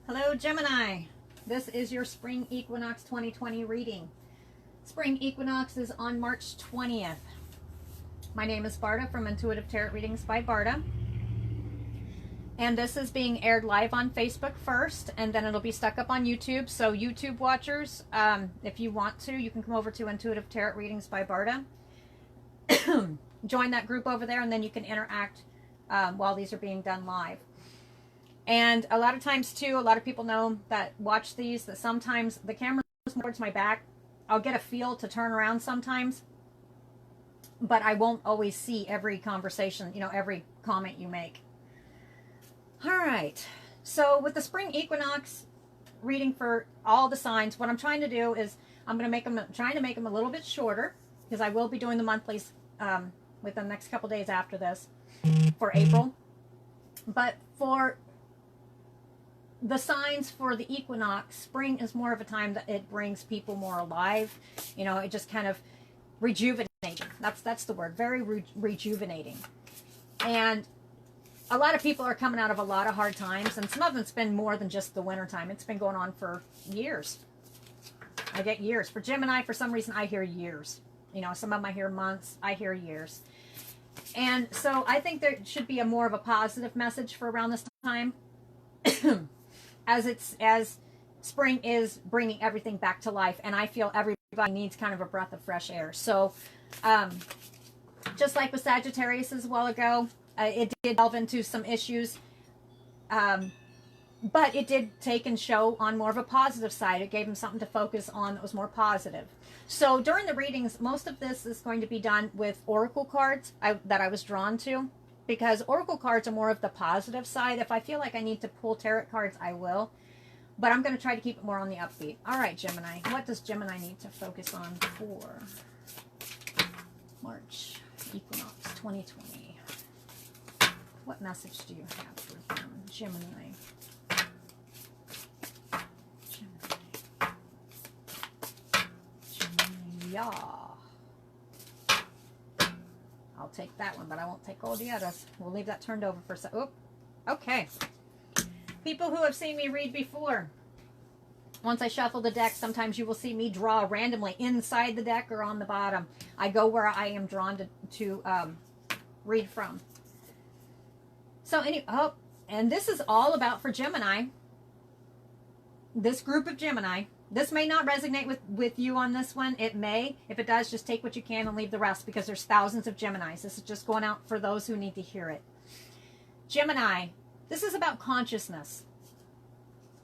Hello, Gemini. This is your Spring Equinox 2020 reading. Spring Equinox is on March 20th. My name is Barda from Intuitive Tarot Readings by Barda. And this is being aired live on Facebook first, and then it'll be stuck up on YouTube. So YouTube watchers, if you want to, you can come over to Intuitive Tarot Readings by Barda. Join that group over there, and then you can interact while these are being done live. And a lot of times too, a lot of people know that watch these, that sometimes the camera goes towards my back. I'll get a feel to turn around sometimes, but I won't always see every conversation, every comment you make. All right. So with the Spring Equinox reading for all the signs, what I'm trying to do is I'm going to trying to make them a little bit shorter, because I will be doing the monthlies within the next couple days after this for April. But for the signs for the equinox, spring is more of a time that it brings people more alive. It just kind of rejuvenating. That's the word. Very rejuvenating. And a lot of people are coming out of a lot of hard times, and some of it's been more than just the winter time. It's been going on for years. I get years. For Gemini, for some reason, I hear years. Some of them I hear months. I hear years. And so I think there should be more of a positive message for around this time. as spring is bringing everything back to life, and I feel everybody needs kind of a breath of fresh air. So just like with Sagittarius as a while ago, it did delve into some issues, but it did take and show on more of a positive side. It gave them something to focus on that was more positive. So during the readings, most of this is going to be done with oracle cards that I was drawn to, because oracle cards are more of the positive side. If I feel like I need to pull tarot cards, I will. But I'm going to try to keep it more on the upbeat. All right, Gemini. What does Gemini need to focus on for March Equinox 2020? What message do you have for them, Gemini? Gemini. Yeah. I'll take that one, but I won't take all the others. We'll leave that turned over for a second. Oh, okay. People who have seen me read before, once I shuffle the deck, sometimes you will see me draw randomly inside the deck or on the bottom. I go where I am drawn to read from. So, and this is all about for Gemini. This group of Gemini. This may not resonate with you on this one. It may. If it does, just take what you can and leave the rest, because there's thousands of Geminis. This is just going out for those who need to hear it. Gemini, this is about consciousness.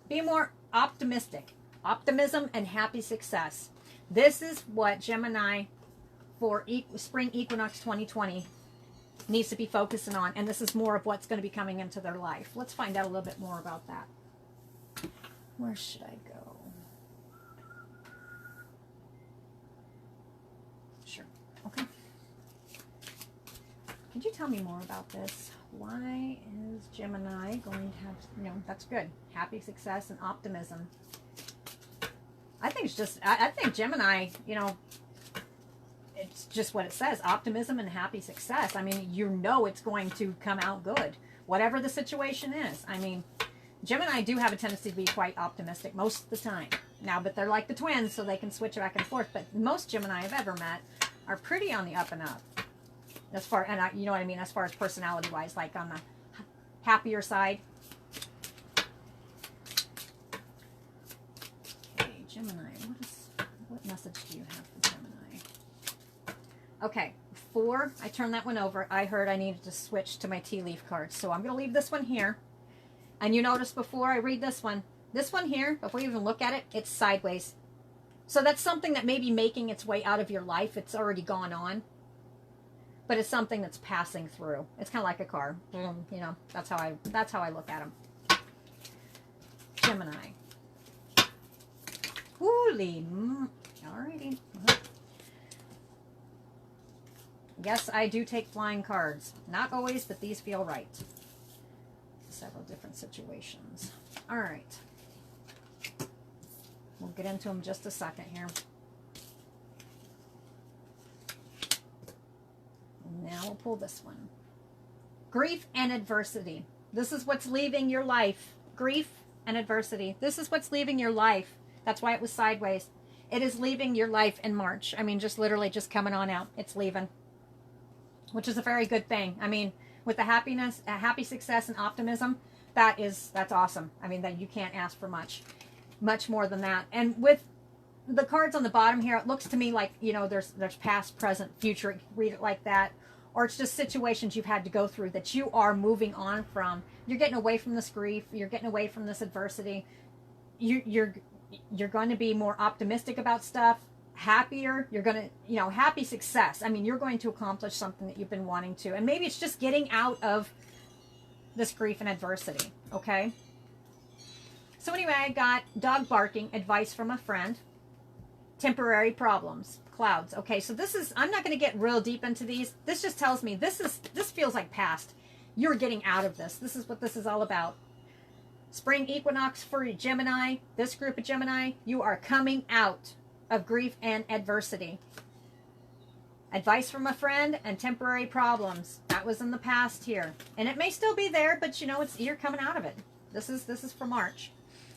Be more optimistic. Optimism and happy success. This is what Gemini for Spring Equinox 2020 needs to be focusing on. And this is more of what's going to be coming into their life. Let's find out a little bit more about that. Where should I go? Sure. Okay. Could you tell me more about this? Why is Gemini going to have, that's good. Happy success and optimism. I think it's just, I think Gemini, it's just what it says. Optimism and happy success. I mean, it's going to come out good. Whatever the situation is. I mean, Gemini do have a tendency to be quite optimistic most of the time. Now, but they're like the twins, so they can switch back and forth. But most Gemini I've ever met are pretty on the up and up. As far, and you know what I mean, as far as personality-wise, like on the happier side. Okay, Gemini, what message do you have for Gemini? Okay, 4, I turned that one over. I heard I needed to switch to my tea leaf cards. So I'm going to leave this one here. And you notice before I read this one here, before you even look at it, it's sideways. So that's something that may be making its way out of your life. It's already gone on. But it's something that's passing through. It's kind of like a car. That's how I look at them. Gemini. Holy. Alrighty. Yes, I do take flying cards. Not always, but these feel right. Several different situations. All right. We'll get into them just a second here. Now we'll pull this one. Grief and adversity. This is what's leaving your life. Grief and adversity. This is what's leaving your life. That's why it was sideways. It is leaving your life in March. I mean, just literally just coming on out. It's leaving, which is a very good thing. I mean, with the happiness, happy success and optimism, that's awesome. I mean, that you can't ask for much more than that. And with the cards on the bottom here, it looks to me like, you know, there's past, present, future. Read it like that. Or it's just situations you've had to go through that you are moving on from. You're getting away from this grief. You're getting away from this adversity. You're going to be more optimistic about stuff, happier. You're going to, you know, happy success. I mean, you're going to accomplish something that you've been wanting to. And maybe it's just getting out of this grief and adversity, okay? So anyway, I got dog barking, advice from a friend, temporary problems, clouds. Okay, so this is, I'm not going to get real deep into these. This just tells me this feels like past. You're getting out of this. This is what this is all about. Spring equinox for Gemini, this group of Gemini, you are coming out of grief and adversity. Advice from a friend and temporary problems. That was in the past here. And it may still be there, but you know, you're coming out of it. This is for March.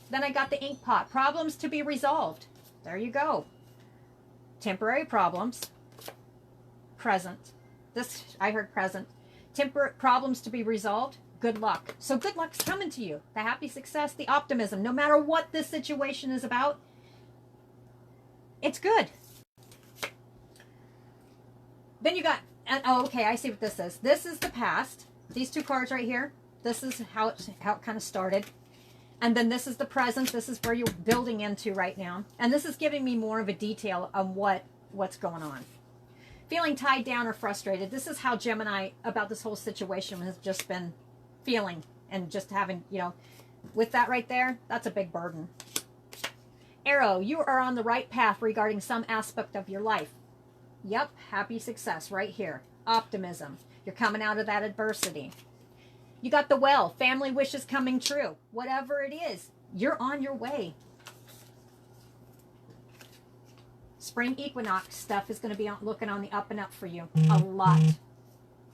Then I got the ink pot. Problems to be resolved. There you go. Temporary problems. Present. This, I heard present. Temporary problems to be resolved. Good luck. So good luck's coming to you. The happy success, the optimism. No matter what this situation is about, it's good. Then you got, oh, okay, I see what this is. This is the past. These two cards right here. This is how it kind of started. And then this is the present. This is where you're building into right now. And this is giving me more of a detail on what's going on. Feeling tied down or frustrated. This is how Gemini, about this whole situation, has just been feeling and just having, you know, with that right there, that's a big burden. Arrow, you are on the right path regarding some aspect of your life. Yep, happy success right here. Optimism. You're coming out of that adversity. You got the well, family wishes coming true. Whatever it is, you're on your way. Spring equinox stuff is going to be looking on the up and up for you. A lot.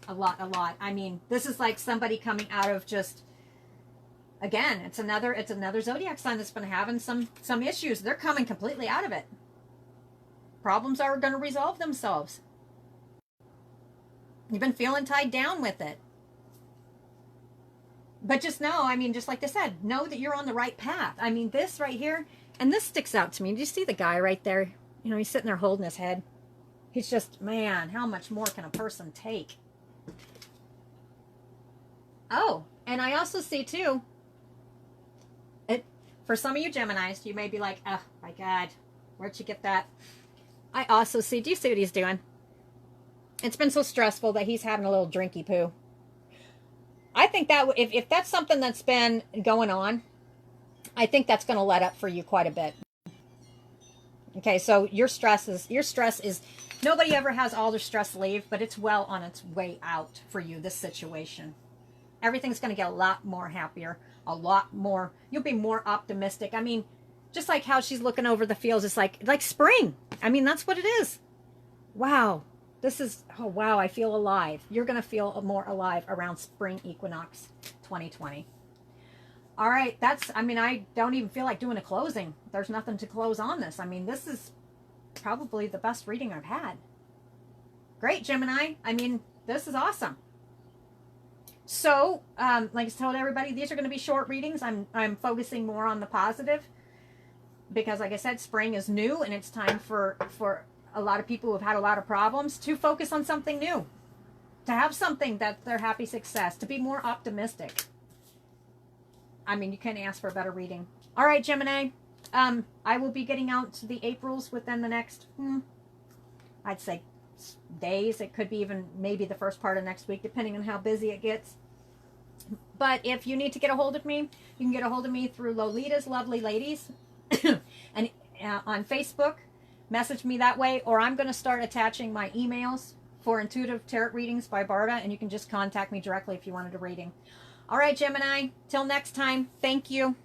A lot. I mean, this is like somebody coming out of just, again, it's another zodiac sign that's been having some issues. They're coming completely out of it. Problems are going to resolve themselves. You've been feeling tied down with it. But just know, I mean, just like I said, know that you're on the right path. I mean, this right here, and this sticks out to me. Do you see the guy right there? You know, he's sitting there holding his head. He's just, man, how much more can a person take? Oh, and I also see, too, for some of you Geminis, you may be like, oh, my God, where'd you get that? I also see, do you see what he's doing? It's been so stressful that he's having a little drinky poo. I think that if that's something that's been going on, I think that's going to let up for you quite a bit. Okay, so your stress is, nobody ever has all their stress leave, but it's well on its way out for you, this situation. Everything's going to get a lot more happier, a lot more, you'll be more optimistic. I mean, just like how she's looking over the fields, it's like spring. I mean, that's what it is. Wow. This is, oh wow, I feel alive. You're going to feel more alive around spring equinox 2020. All right, I mean, I don't even feel like doing a closing. There's nothing to close on this. I mean, this is probably the best reading I've had. Great, Gemini. I mean, this is awesome. So, like I told everybody, these are going to be short readings. I'm focusing more on the positive because, like I said, spring is new and it's time for a lot of people who have had a lot of problems to focus on something new, to have something that they're happy success, to be more optimistic. I mean, you can't ask for a better reading. All right, Gemini, I will be getting out to the Aprils within the next, I'd say days. It could be even maybe the first part of next week, depending on how busy it gets. But if you need to get a hold of me, you can get a hold of me through Lolita's Lovely Ladies and on Facebook. Message me that way, or I'm going to start attaching my emails for Intuitive Tarot Readings by Barda, and you can just contact me directly if you wanted a reading. All right, Gemini, till next time, thank you.